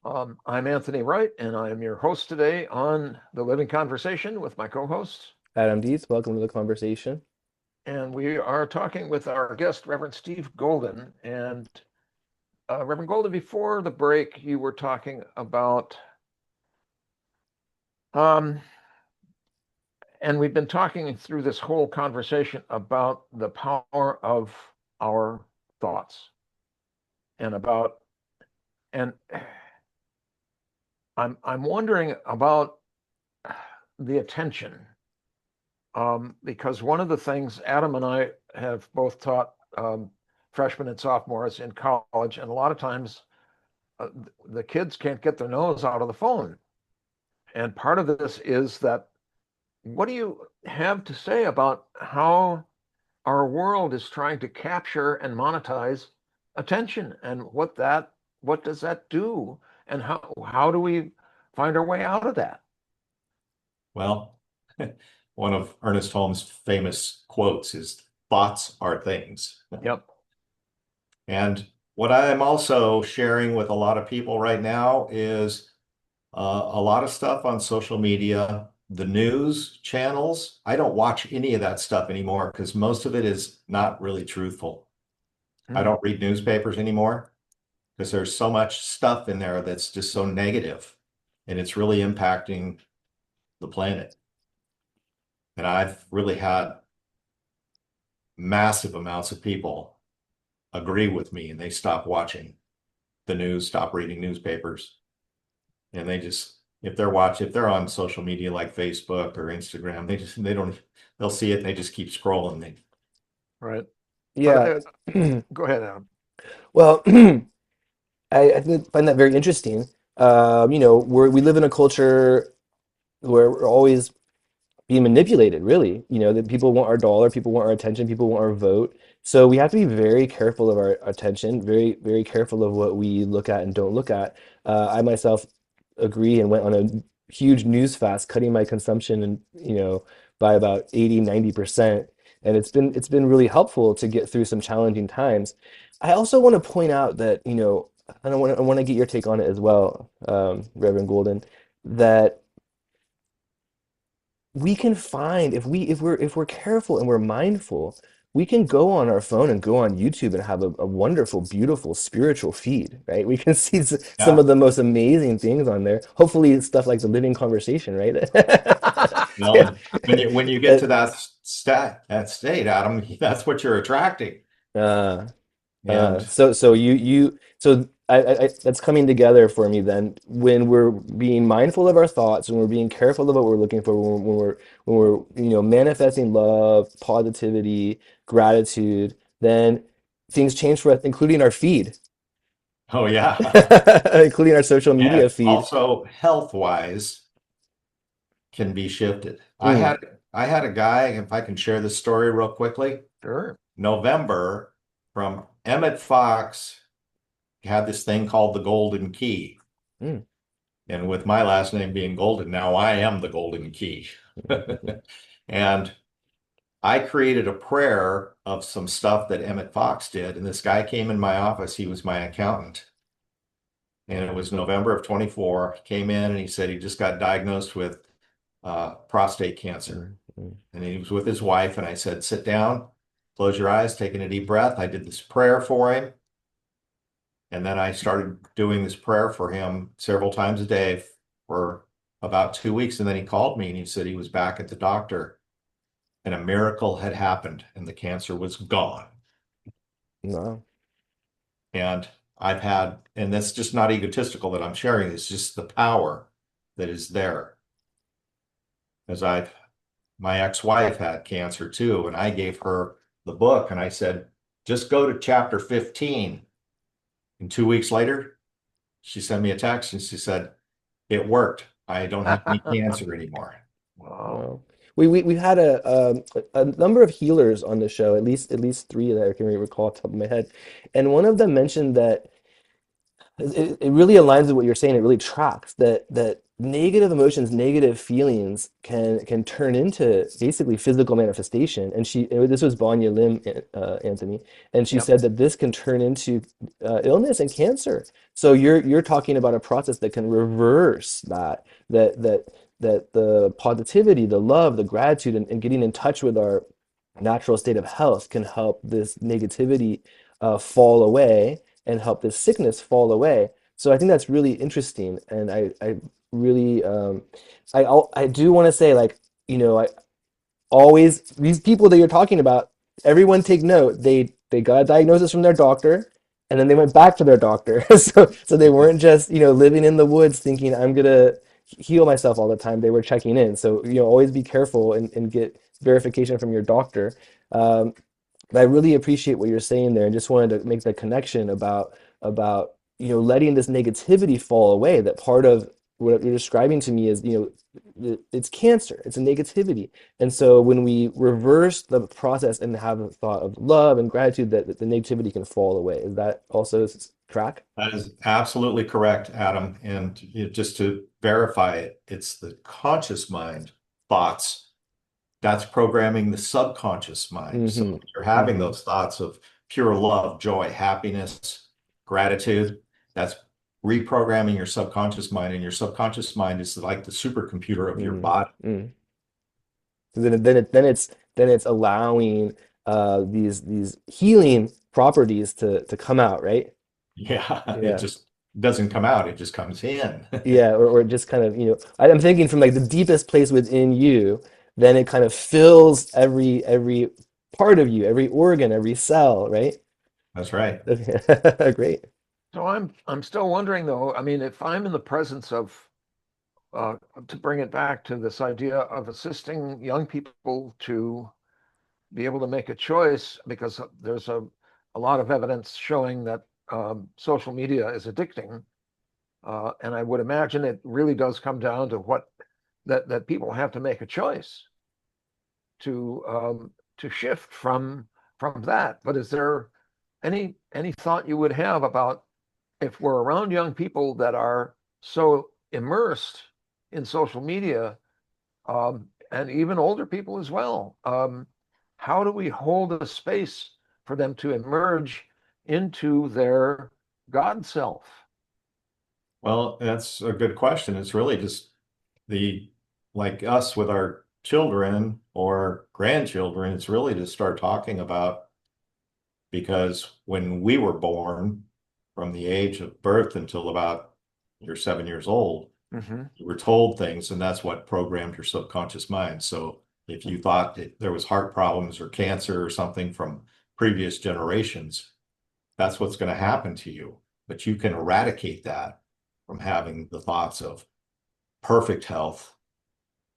I'm Anthony Wright, and I'm your host today on The Living Conversation with my co-host. Adam Dietz, welcome to the conversation. And we are talking with our guest, Reverend Steve Golden. And Reverend Golden, before the break, you were talking about, um, and we've been talking through this whole conversation about the power of our thoughts and about, and I'm wondering about the attention. Because one of the things Adam and I have both taught freshmen and sophomores in college, and a lot of times the kids can't get their nose out of the phone. And part of this is that what do you have to say about how our world is trying to capture and monetize attention, and what does that do, and how do we find our way out of that? Well, one of Ernest Holmes' famous quotes is thoughts are things. Yep. And what I'm also sharing with a lot of people right now is a lot of stuff on social media, the news channels. I don't watch any of that stuff anymore because most of it is not really truthful. I don't read newspapers anymore because there's so much stuff in there that's just so negative, and it's really impacting the planet. And I've really had massive amounts of people agree with me, and they stop watching the news, stop reading newspapers. And they just, if they're on social media like Facebook or Instagram, they'll see it and they just keep scrolling. Right. Yeah. Go ahead, Adam. Well, find that very interesting. We live in a culture where we're always being manipulated, really. That people want our dollar, people want our attention, people want our vote. So we have to be very careful of our attention, very, very careful of what we look at and don't look at. I myself agree and went on a huge news fast, cutting my consumption and by about 80-90%. And it's been really helpful to get through some challenging times. I also want to point out that, I want to get your take on it as well, Reverend Golden, that we can find if we're careful and we're mindful, we can go on our phone and go on YouTube and have a wonderful, beautiful spiritual feed, right? We can see some Yeah. of the most amazing things on there. Hopefully, stuff like the living conversation, right? Well, and when you get to that state, Adam, that's what you're attracting. Uh, And so that's coming together for me then when we're being mindful of our thoughts, when we're being careful of what we're looking for, when we're manifesting love, positivity, gratitude, then things change for us, including our feed, oh yeah. including our social media And feed. also health wise can be shifted. Mm, I had a guy, if I can share this story real quickly. Sure. November from Emmett Fox had this thing called the Golden Key. mm, And with my last name being Golden, now I am the Golden Key. And I created a prayer of some stuff that Emmett Fox did. And this guy came in my office. He was my accountant. And it was November of 24. He came in and he said he just got diagnosed with prostate cancer. mm, And he was with his wife. And I said, sit down, close your eyes, taking a deep breath. I did this prayer for him. And then I started doing this prayer for him several times a day for about 2 weeks. And then he called me and he said he was back at the doctor and a miracle had happened and the cancer was gone. wow. And and that's just not egotistical that I'm sharing. It's just the power that is there. As my ex-wife had cancer too, and I gave her the book and I said, just go to chapter 15. And 2 weeks later, she sent me a text and she said, it worked. I don't have any cancer anymore. Wow. Wow. We've had a number of healers on the show, at least three that I can recall off the top of my head, and one of them mentioned that it really aligns with what you're saying. It really tracks that negative emotions, negative feelings can turn into basically physical manifestation. And this was Banya Lim, Anthony, and she Yep. said that this can turn into illness and cancer. So you're talking about a process that can reverse that the positivity, the love, the gratitude, and getting in touch with our natural state of health can help this negativity fall away and help this sickness fall away. So I think that's really interesting, and I really I do want to say, like, I always, these people that you're talking about, everyone take note, they got a diagnosis from their doctor and then they went back to their doctor. So they weren't just living in the woods thinking I'm gonna heal myself all the time. They were checking in. So always be careful and get verification from your doctor. But I really appreciate what you're saying there, and just wanted to make the connection about letting this negativity fall away. That part of what you're describing to me is it's cancer, it's a negativity, and so when we reverse the process and have a thought of love and gratitude, that the negativity can fall away. Is that also track? That is absolutely correct, Adam. And just to verify it, it's the conscious mind thoughts that's programming the subconscious mind. So Mm-hmm. if you're having Mm-hmm. those thoughts of pure love, joy, happiness, gratitude, that's reprogramming your subconscious mind. And your subconscious mind is like the supercomputer of your body. Mm-hmm. Then it's allowing these healing properties to come out, right? Yeah, it Yeah. just doesn't come out, it just comes in. Yeah, or just kind of, I'm thinking from like the deepest place within you, then it kind of fills every part of you, every organ, every cell, right? That's right. Okay. Great. So I'm still wondering though, I mean, if I'm in the presence of to bring it back to this idea of assisting young people to be able to make a choice, because there's a lot of evidence showing that social media is addicting. And I would imagine it really does come down to that people have to make a choice to shift from that. But is there any thought you would have about if we're around young people that are so immersed in social media, and even older people as well, how do we hold a space for them to emerge into their God self? Well, that's a good question. It's really just like us with our children or grandchildren, it's really to start talking about, because when we were born, from the age of birth until about you're 7 years old, Mm-hmm. you were told things, and that's what programmed your subconscious mind. So if you thought that there was heart problems or cancer or something from previous generations, that's what's going to happen to you. But you can eradicate that from having the thoughts of perfect health,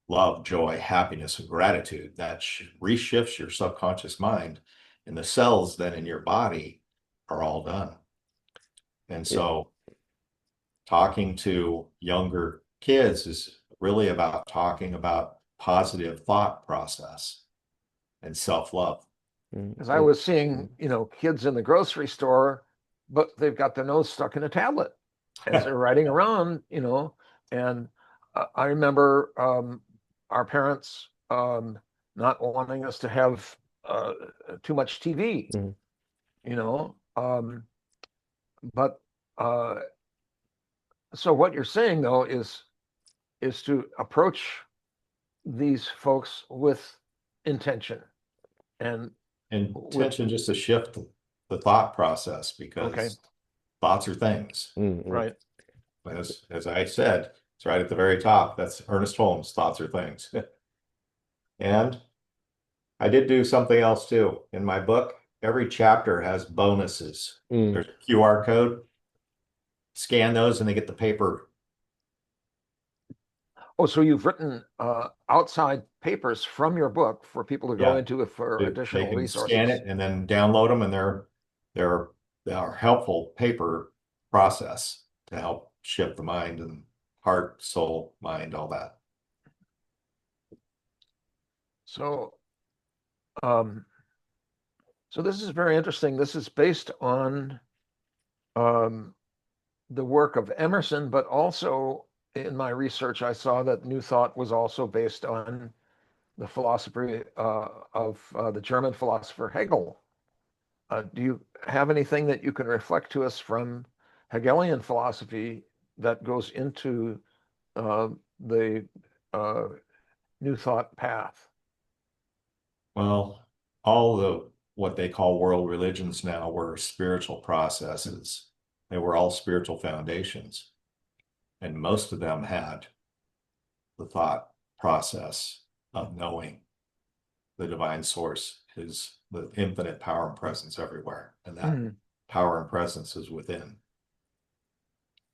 love, joy, happiness, and gratitude. That reshifts your subconscious mind, and the cells then in your body are all done. And Yeah. so talking to younger kids is really about talking about positive thought process and self-love. Because I was seeing, kids in the grocery store, but they've got their nose stuck in a tablet as they're riding around, and I remember our parents not wanting us to have too much TV, Mhm. But so what you're saying though is to approach these folks with intention and with Intention just to shift the thought process, okay, because thoughts are things. Mhm. right. As I said, it's right at the very top. That's Ernest Holmes, thoughts are things. And I did do something else too. In my book, every chapter has bonuses. Mm. There's a QR code. Scan those and they get the paper. Oh, so you've written outside papers from your book for people to go Yeah, into it for they additional can scan resources. it and then download them, and they're helpful paper process to help shift the mind and heart, soul, mind, all that. So, um, so this is very interesting. This is based on um, the work of Emerson, but also in my research, I saw that New Thought was also based on the philosophy of the German philosopher Hegel. Do you have anything that you can reflect to us from Hegelian philosophy that goes into the New Thought path? Well, all the what they call world religions now were spiritual processes. They were all spiritual foundations, and most of them had the thought process of knowing the divine source is the infinite power and presence everywhere, and that power and presence is within.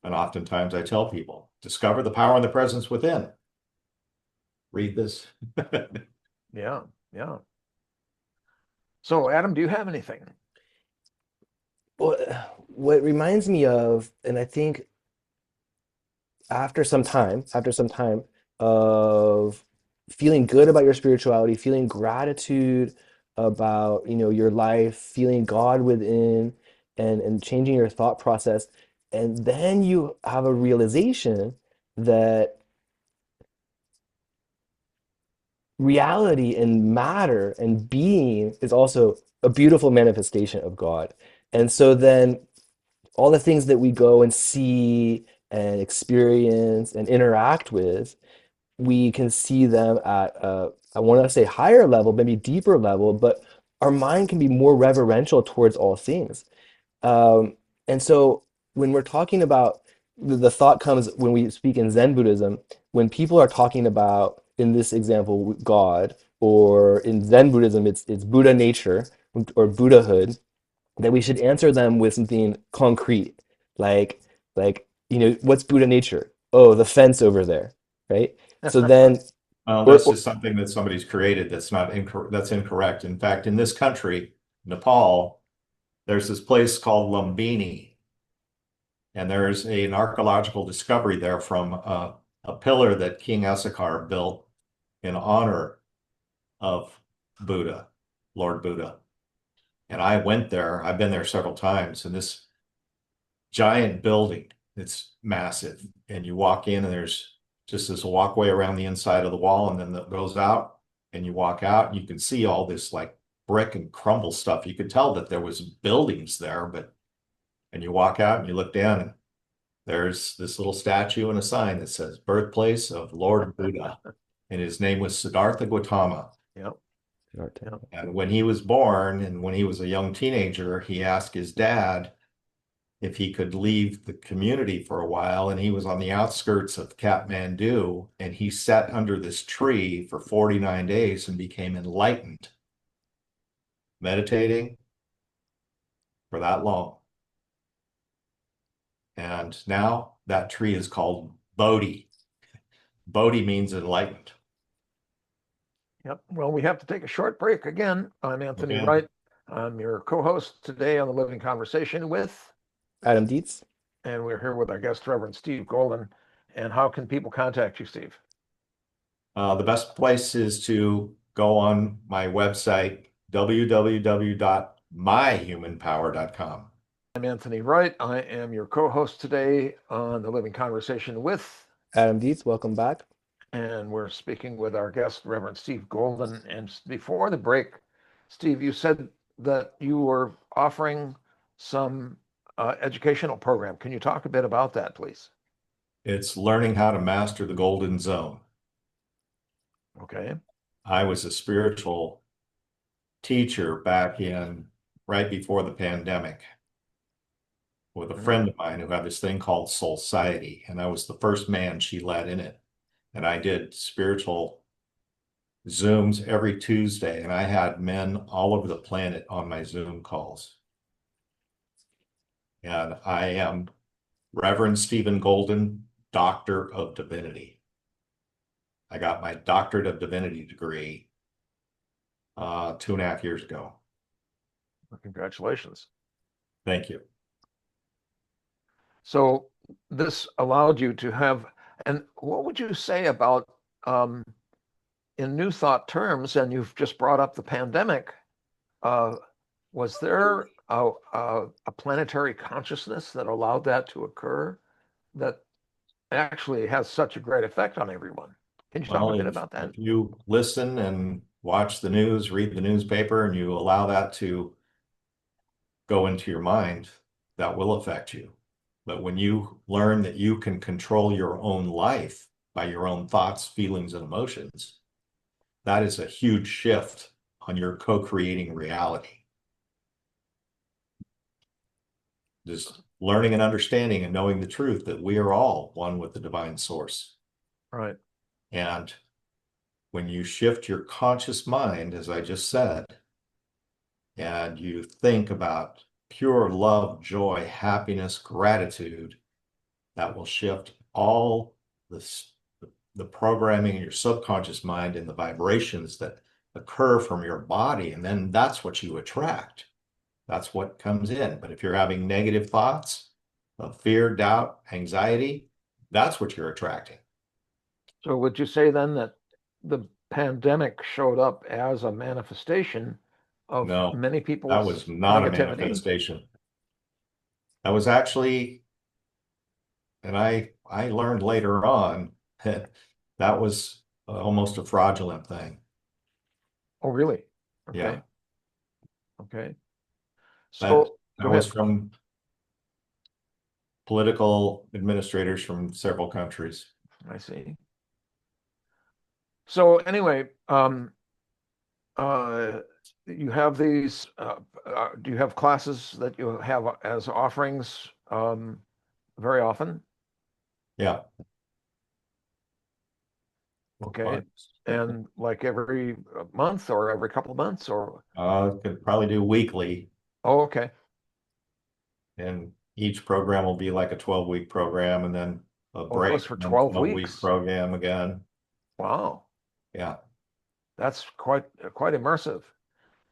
And oftentimes I tell people, discover the power and the presence within. Read this. Yeah, yeah. So, Adam, do you have anything? Well, what it reminds me of, and I think after some time of feeling good about your spirituality, feeling gratitude about, your life, feeling God within, and changing your thought process, and then you have a realization that reality and matter and being is also a beautiful manifestation of God. And so then all the things that we go and see and experience and interact with, we can see them at I want to say higher level, maybe deeper level, but our mind can be more reverential towards all things. And so when we're talking about the thought comes when we speak in Zen Buddhism, when people are talking about, in this example, God, or in Zen Buddhism, it's Buddha nature or Buddhahood, that we should answer them with something concrete, like what's Buddha nature? Oh, the fence over there, right? So then, That's just something that somebody's created that's not incorrect. That's incorrect. In fact, in this country, Nepal, there's this place called Lumbini, and there's an archaeological discovery there from a pillar that King Asakar built in honor of Buddha, Lord Buddha. And I went there. I've been there several times, and this giant building, it's massive. And you walk in, and there's just this walkway around the inside of the wall, and then that goes out, and you walk out, and you can see all this like brick and crumble stuff. You could tell that there was buildings there, and you walk out and you look down, and there's this little statue and a sign that says birthplace of Lord Buddha. And his name was Siddhartha Gautama. Yep. And when he was born and when he was a young teenager, he asked his dad if he could leave the community for a while. And he was on the outskirts of Kathmandu, and he sat under this tree for 49 days and became enlightened, meditating for that long. And now that tree is called Bodhi. Bodhi means enlightened. Yep. Well, we have to take a short break again. I'm Anthony Okay. Wright. I'm your co-host today on the Living Conversation with, Adam Dietz. and we're here with our guest, Reverend Steve Golden. And how can people contact you, Steve? The best place is to go on my website, www.myhumanpower.com. I'm Anthony Wright. I am your co-host today on the Living Conversation with, Adam Dietz, welcome back. and we're speaking with our guest, Reverend Steve Golden. And before the break, Steve, you said that you were offering some educational program. Can you talk a bit about that, please? It's learning how to master the golden zone. Okay. I was a spiritual teacher back in right before the pandemic with a friend of mine who had this thing called Soul Society, and I was the first man she led in it. And I did spiritual Zooms every Tuesday, and I had men all over the planet on my Zoom calls. And I am Reverend Stephen Golden, Doctor of Divinity. I got my Doctorate of Divinity degree 2.5 years ago. Well, congratulations. Thank you. So this allowed you to have, and what would you say about, in New Thought terms, and you've just brought up the pandemic, was there a planetary consciousness that allowed that to occur? That actually has such a great effect on everyone. Can you talk a Well, bit about that? if you listen and watch the news, read the newspaper, and you allow that to go into your mind, that will affect you. But when you learn that you can control your own life by your own thoughts, feelings, and emotions, that is a huge shift on your co-creating reality. Just learning and understanding and knowing the truth that we are all one with the divine source. Right. And when you shift your conscious mind, as I just said, and you think about pure love, joy, happiness, gratitude, that will shift all this, the programming in your subconscious mind and the vibrations that occur from your body. And then that's what you attract. That's what comes in. But if you're having negative thoughts of fear, doubt, anxiety, that's what you're attracting. So would you say then that the pandemic showed up as a manifestation of No, many that was people's not a negativity? manifestation. That was actually, and I learned later on that that was almost a fraudulent thing. Oh, really? Yeah, Okay. Okay. that So that go was ahead. from political administrators from several countries. I see. So anyway, uh, you have these, do you have classes that you have as offerings very often? Yeah. Okay. And like every month or every couple of months or, Could probably do weekly, oh, okay. and each program will be like a 12-week program and then a Oh, it break goes for and then 12 12-week weeks. program again. Wow. Yeah. That's quite immersive.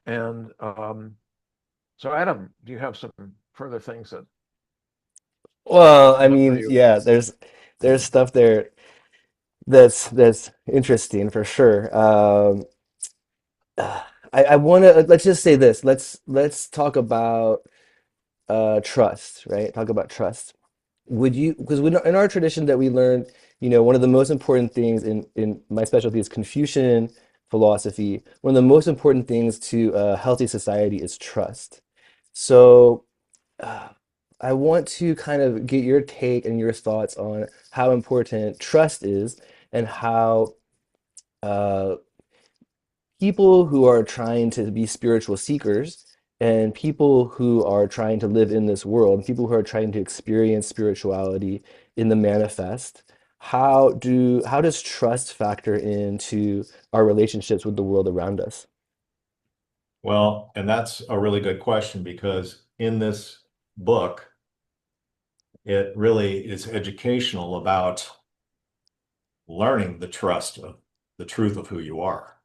And so Adam, do you have some further things that Well, I come up for mean, you? yeah, there's stuff there that's interesting for sure. I want to let's just say this. Let's talk about trust, right? Talk about trust. Would you, because we know in our tradition that we learned, one of the most important things in my specialty is Confucian philosophy. One of the most important things to a healthy society is trust. So uh, I want to kind of get your take and your thoughts on how important trust is and how uh, people who are trying to be spiritual seekers and people who are trying to live in this world, people who are trying to experience spirituality in the manifest, how does trust factor into our relationships with the world around us? Well, and that's a really good question because in this book, it really is educational about learning the trust of the truth of who you are.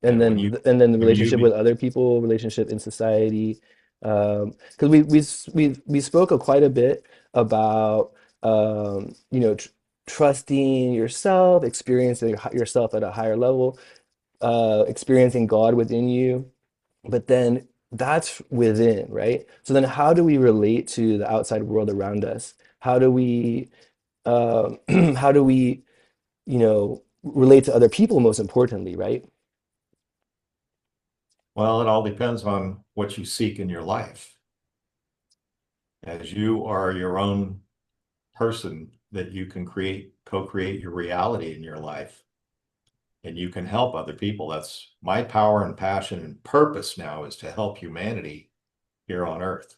And And then the when you relationship with other people, relationship in society. Because we spoke quite a bit about trusting yourself, experiencing yourself at a higher level, experiencing God within you, but then that's within, right? So then how do we relate to the outside world around us? How do we how do we, relate to other people most importantly, right? well, it all depends on what you seek in your life. As you are your own person that you can co-create your reality in your life, and you can help other people. That's my power and passion and purpose now, is to help humanity here on Earth.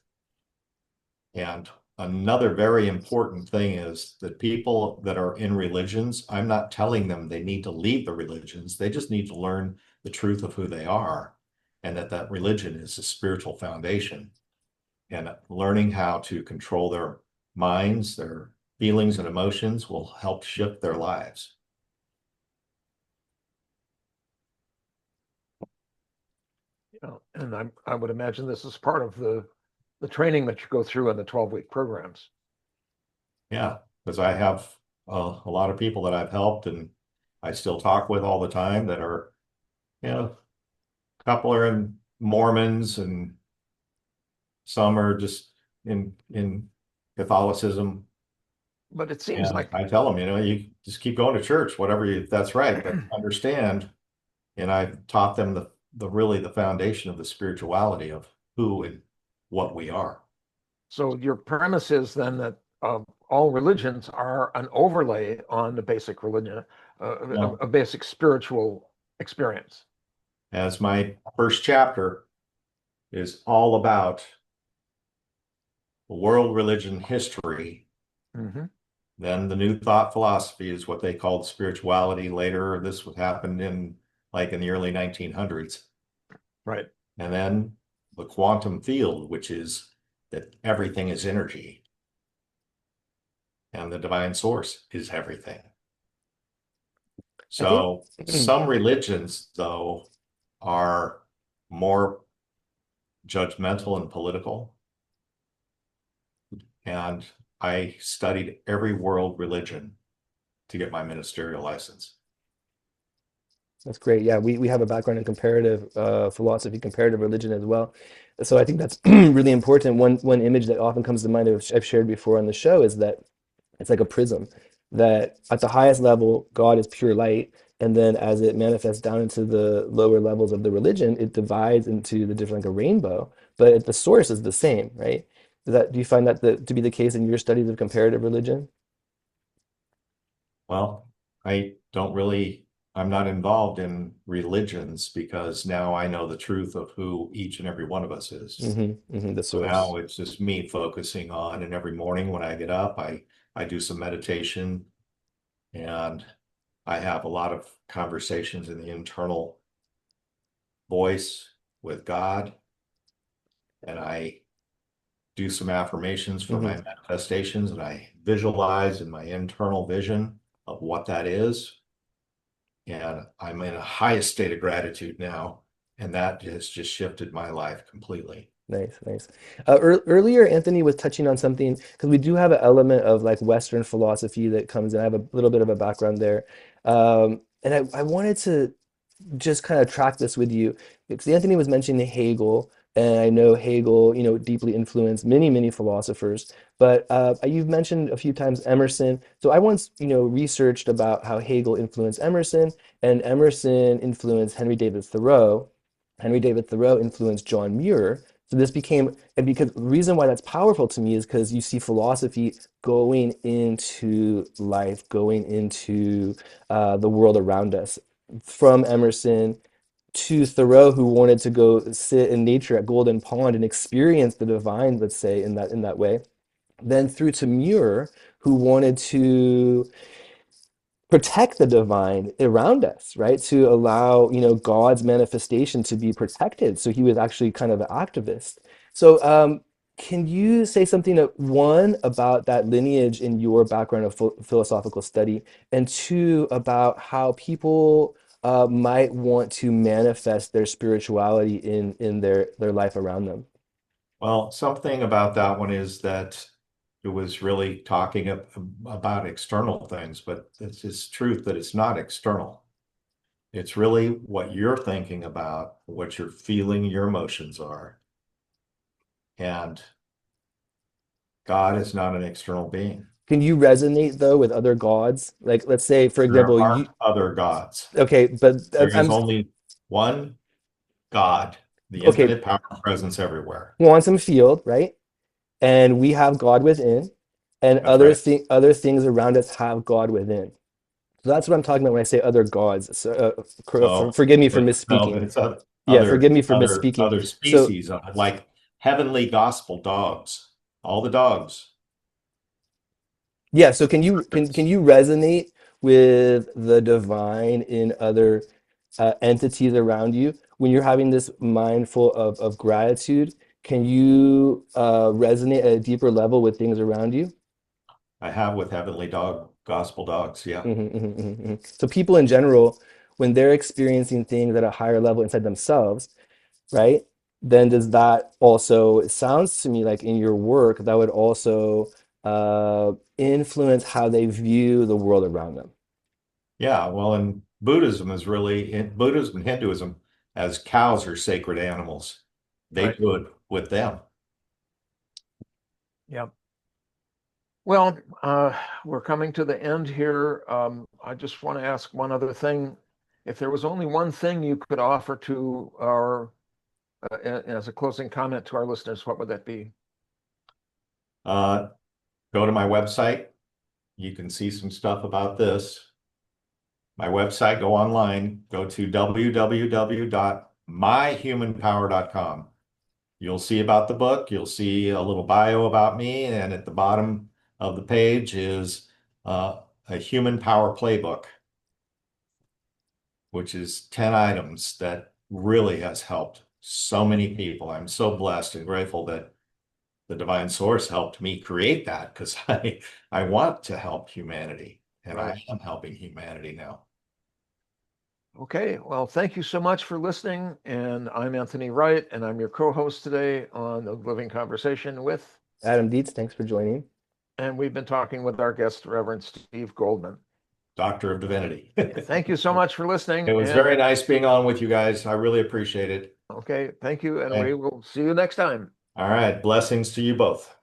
And another very important thing is that people that are in religions, I'm not telling them they need to leave the religions. They just need to learn the truth of who they are, and that religion is a spiritual foundation. And learning how to control their minds, their feelings and emotions will help shift their lives. And I would imagine this is part of the training that you go through in the 12-week programs. Yeah, because I have a lot of people that I've helped and I still talk with all the time that are, a couple are in Mormons and some are just in Catholicism. But it seems And like I tell them, you just keep going to church, whatever you, that's right, but understand. And I've taught them the really the foundation of the spirituality of who and what we are. so your premise is then that all religions are an overlay on the basic religion, Well, a basic spiritual experience. as my first chapter is all about world religion history, Hmm. then the new thought philosophy is what they called spirituality. Later, this would happen in the early 1900s. Right. And then the quantum field, which is that everything is energy and the divine source is everything. I think So some religions, though, are more judgmental and political. And I studied every world religion to get my ministerial license. that's great. Yeah, we have a background in comparative philosophy, comparative religion as well. So I think that's really important. One image that often comes to mind, I've shared before on the show, is that it's like a prism, that at the highest level, God is pure light, and then as it manifests down into the lower levels of the religion, it divides into the different, like a rainbow, but at the source is the same, right? Do you find that to be the case in your studies of comparative religion? Well, I don't really, I'm not involved in religions because now I know the truth of who each and every one of us is. The So now source. it's just me focusing on, and every morning when I get up, I do some meditation and I have a lot of conversations in the internal voice with God, and I do some affirmations for Hmm. my manifestations, and I visualize in my internal vision of what that is. And I'm in a highest state of gratitude now, and that has just shifted my life completely. Nice, nice. Earlier, Anthony was touching on something because we do have an element of like Western philosophy that comes in. I have a little bit of a background there. And I wanted to just kind of track this with you because Anthony was mentioning Hegel, and I know Hegel, deeply influenced many, many philosophers. But you've mentioned a few times Emerson. So I once, researched about how Hegel influenced Emerson, and Emerson influenced Henry David Thoreau. Henry David Thoreau influenced John Muir. So this became, and because the reason why that's powerful to me is because you see philosophy going into life, going into the world around us, from Emerson to Thoreau, who wanted to go sit in nature at Golden Pond and experience the divine, let's say, in that way. Then through to Muir, who wanted to protect the divine around us, right? To allow, God's manifestation to be protected. So he was actually kind of an activist. So, can you say something, one, about that lineage in your background of philosophical study, and two, about how people might want to manifest their spirituality in their life around them? Well, something about that one is that it was really talking about external things, but it's truth that it's not external. It's really what you're thinking about, what you're feeling, your emotions are. And God is not an external being. Can you resonate though with other gods? Like, let's say, for There example, aren't other gods. okay, but There is I'm only one God, the okay, infinite power and presence everywhere. quantum field, right? And we have God within, and That's right. other things around us have God within. So that's what I'm talking about when I say other gods. So, So, forgive me for but no, misspeaking. but it's Yeah, forgive me for misspeaking. other So species like heavenly gospel dogs, all the dogs. yeah, so can you resonate with the divine in other entities around you when you're having this mindful of gratitude? Can you resonate at a deeper level with things around you? I have with heavenly dog gospel dogs. Yeah. So people in general, when they're experiencing things at a higher level inside themselves, right? Then does that also, it sounds to me like in your work, that would also influence how they view the world around them. Yeah. Well, and Buddhism is really in Buddhism and Hinduism, as cows are sacred animals. They Right. do it with them. Yep. Well, we're coming to the end here. I just want to ask one other thing. If there was only one thing you could offer to as a closing comment to our listeners, what would that be? Go to my website. You can see some stuff about this. My website, go online, go to www.myhumanpower.com. You'll see about the book. You'll see a little bio about me. And at the bottom of the page is a human power playbook, which is 10 items that really has helped so many people. I'm so blessed and grateful that the divine source helped me create that, because I want to help humanity, and Right. I am helping humanity now. Okay, well, thank you so much for listening. And I'm Anthony Wright, and I'm your co-host today on the Living Conversation with, Adam Dietz, thanks for joining. and we've been talking with our guest, Reverend Steve Goldman. Doctor of Divinity. Thank you so much for listening. It was and, very nice being on with you guys. I really appreciate it. okay, thank you, and Okay. we will see you next time. All right. Blessings to you both.